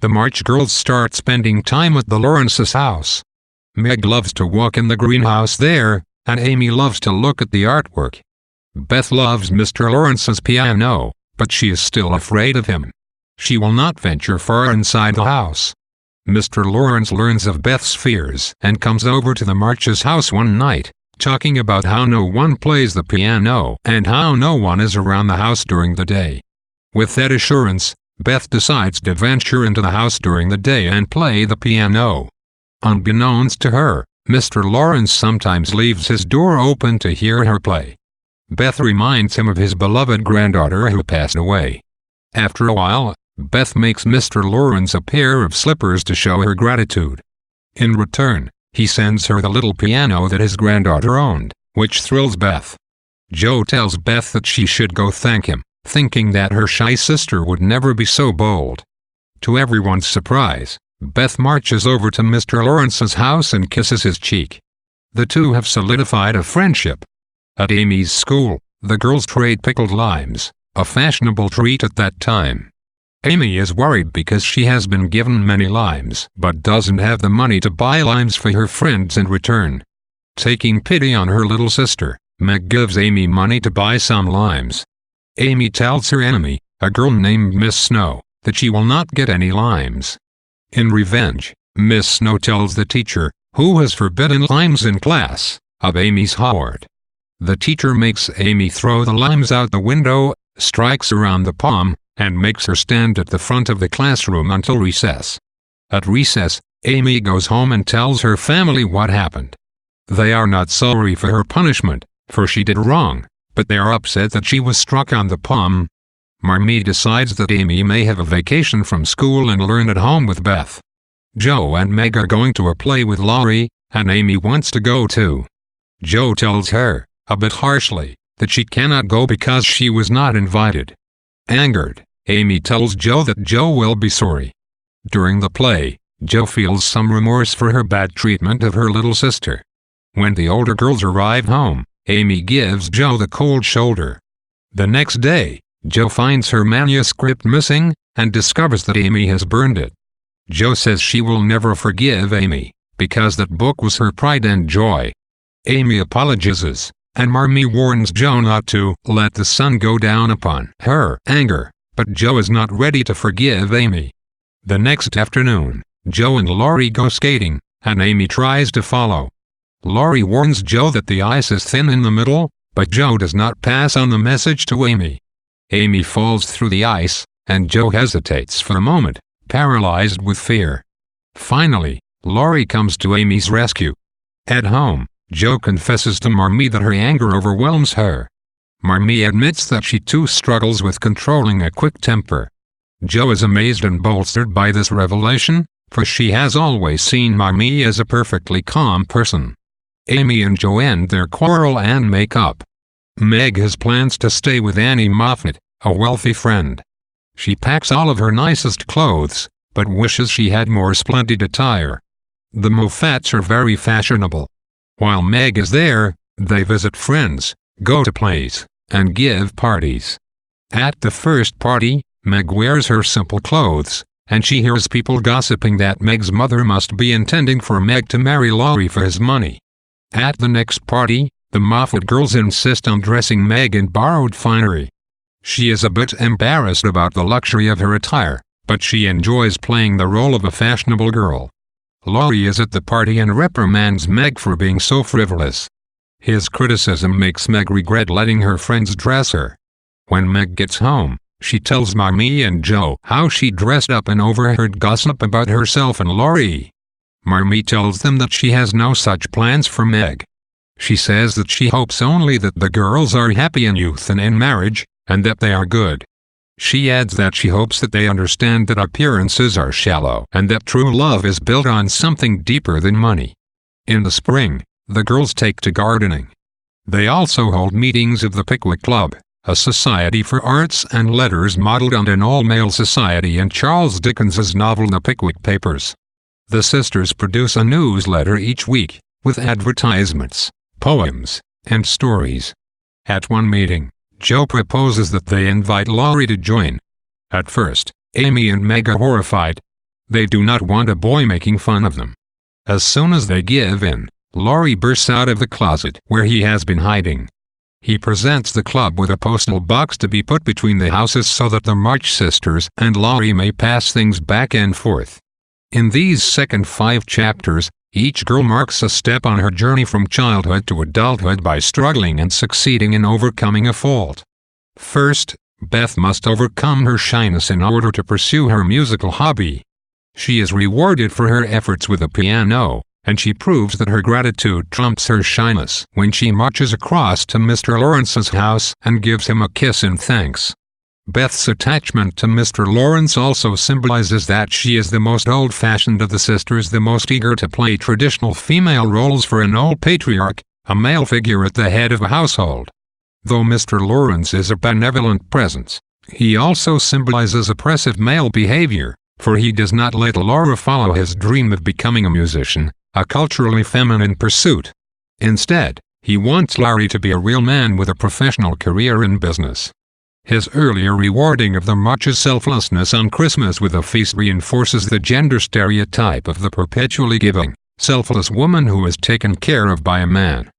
The March girls start spending time at the Lawrence's house. Meg loves to walk in the greenhouse there, and Amy loves to look at the artwork. Beth loves Mr. Lawrence's piano, but she is still afraid of him. She will not venture far inside the house. Mr. Lawrence learns of Beth's fears and comes over to the March's house one night, talking about how no one plays the piano and how no one is around the house during the day. With that assurance, Beth decides to venture into the house during the day and play the piano. Unbeknownst to her, Mr. Lawrence sometimes leaves his door open to hear her play. Beth reminds him of his beloved granddaughter who passed away. After a while, Beth makes Mr. Lawrence a pair of slippers to show her gratitude. In return, he sends her the little piano that his granddaughter owned, which thrills Beth. Joe tells Beth that she should go thank him, thinking that her shy sister would never be so bold. To everyone's surprise, Beth marches over to Mr. Lawrence's house and kisses his cheek. The two have solidified a friendship. At Amy's school, the girls trade pickled limes, a fashionable treat at that time. Amy is worried because she has been given many limes but doesn't have the money to buy limes for her friends in return. Taking pity on her little sister, Meg gives Amy money to buy some limes. Amy tells her enemy, a girl named Miss Snow, that she will not get any limes. In revenge, Miss Snow tells the teacher, who has forbidden limes in class, of Amy's hoard. The teacher makes Amy throw the limes out the window, strikes her on the palm, and makes her stand at the front of the classroom until recess. At recess, Amy goes home and tells her family what happened. They are not sorry for her punishment, for she did wrong, but they are upset that she was struck on the palm. Marmee decides that Amy may have a vacation from school and learn at home with Beth. Joe and Meg are going to a play with Laurie, and Amy wants to go too. Joe tells her, a bit harshly, that she cannot go because she was not invited. Angered, Amy tells Joe that Joe will be sorry. During the play, Joe feels some remorse for her bad treatment of her little sister. When the older girls arrive home, Amy gives Joe the cold shoulder. The next day, Joe finds her manuscript missing, and discovers that Amy has burned it. Joe says she will never forgive Amy, because that book was her pride and joy. Amy apologizes, and Marmee warns Joe not to let the sun go down upon her anger, but Joe is not ready to forgive Amy. The next afternoon, Joe and Laurie go skating, and Amy tries to follow. Laurie warns Joe that the ice is thin in the middle, but Joe does not pass on the message to Amy. Amy falls through the ice, and Joe hesitates for a moment, paralyzed with fear. Finally, Laurie comes to Amy's rescue. At home, Joe confesses to Marmee that her anger overwhelms her. Marmee admits that she too struggles with controlling a quick temper. Joe is amazed and bolstered by this revelation, for she has always seen Marmee as a perfectly calm person. Amy and Joe end their quarrel and make up. Meg has plans to stay with Annie Moffat, a wealthy friend. She packs all of her nicest clothes, but wishes she had more splendid attire. The Moffats are very fashionable. While Meg is there, they visit friends, go to plays, and give parties. At the first party, Meg wears her simple clothes, and she hears people gossiping that Meg's mother must be intending for Meg to marry Laurie for his money. At the next party, the Moffat girls insist on dressing Meg in borrowed finery. She is a bit embarrassed about the luxury of her attire, but she enjoys playing the role of a fashionable girl. Laurie is at the party and reprimands Meg for being so frivolous. His criticism makes Meg regret letting her friends dress her. When Meg gets home, she tells Marmee and Joe how she dressed up and overheard gossip about herself and Laurie. Marmee tells them that she has no such plans for Meg. She says that she hopes only that the girls are happy in youth and in marriage, and that they are good. She adds that she hopes that they understand that appearances are shallow and that true love is built on something deeper than money. In the spring, the girls take to gardening. They also hold meetings of the Pickwick Club, a society for arts and letters modeled on an all-male society in Charles Dickens's novel The Pickwick Papers. The sisters produce a newsletter each week, with advertisements, poems, and stories. At one meeting, Joe proposes that they invite Laurie to join. At first, Amy and Meg are horrified. They do not want a boy making fun of them. As soon as they give in, Laurie bursts out of the closet where he has been hiding. He presents the club with a postal box to be put between the houses so that the March sisters and Laurie may pass things back and forth. In these second 5 chapters, each girl marks a step on her journey from childhood to adulthood by struggling and succeeding in overcoming a fault. First, Beth must overcome her shyness in order to pursue her musical hobby. She is rewarded for her efforts with a piano, and she proves that her gratitude trumps her shyness when she marches across to Mr. Lawrence's house and gives him a kiss in thanks. Beth's attachment to Mr. Lawrence also symbolizes that she is the most old-fashioned of the sisters, the most eager to play traditional female roles for an old patriarch, a male figure at the head of a household. Though Mr. Lawrence is a benevolent presence, he also symbolizes oppressive male behavior, for he does not let Laura follow his dream of becoming a musician, a culturally feminine pursuit. Instead, he wants Larry to be a real man with a professional career in business. His earlier rewarding of the March's selflessness on Christmas with a feast reinforces the gender stereotype of the perpetually giving, selfless woman who is taken care of by a man.